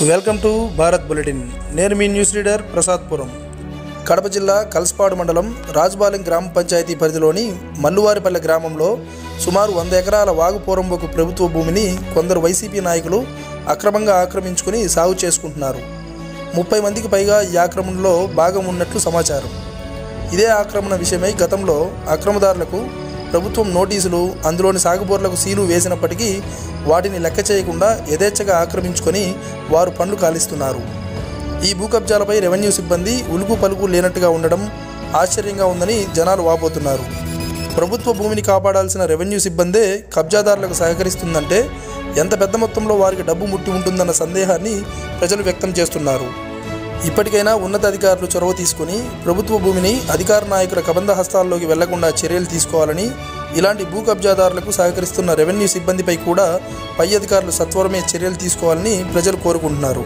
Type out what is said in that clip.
Welcome to Bharat bulletin. నేను మీ news reader ప్రసాద్పురం. Kadapa జిల్లా కల్స్పాడు మండలం రాజుపాలెం గ్రామ పంచాయతీ పరిధిలోని మల్లువారిపల్లె గ్రామంలో సుమారు 100 ఎకరాల వాగు పోరంబోకు ప్రభుత్వ భూమిని కొందరు వైసీపీ నాయకులు అక్రమంగా ఆక్రమించుకుని సాగు చేసుకుంటున్నారు. 30 మందికి పైగా ఈ ఆక్రమణలో భాగం ఉన్నట్లు సమాచారం. ఇదే ఆక్రమణ విషయమై గతంలో అక్రమదారులకు ప్రభుత్వం నోటీసులు, అందులోని సాగుబోర్లకు సీలు వేసినప్పటికీ వాటిని లెక్క చేయకుండా యథేచ్ఛగా ఆక్రమించుకొని వారు పన్ను కాలిస్తున్నారు. ఈ భూ కబ్జాలపై రెవెన్యూ సిబ్బంది ఉలుకు పలుకు లేనట్టుగా ఉండడం ఆశ్చర్యంగా ఉందని జనాలు వాపోతున్నారు. ప్రభుత్వ భూమిని కాపాడాల్సిన రెవెన్యూ సిబ్బందే కబ్జాదారులకు సహకరిస్తుందంటే ఎంత పెద్ద మొత్తంలో వారికి డబ్బు ముట్టి ఉంటుందన్న సందేహాన్ని ప్రజలు వ్యక్తం చేస్తున్నారు. ఇప్పటికైనా ఉన్నతాధికారులు చొరవ తీసుకుని ప్రభుత్వ భూమిని అధికార నాయకుల కబంధ హస్తాల్లోకి వెళ్లకుండా చర్యలు తీసుకోవాలని, ఇలాంటి భూ కబ్జాదారులకు సహకరిస్తున్న రెవెన్యూ సిబ్బందిపై కూడా పై అధికారులు సత్వరమే చర్యలు తీసుకోవాలని ప్రజలు కోరుకుంటున్నారు.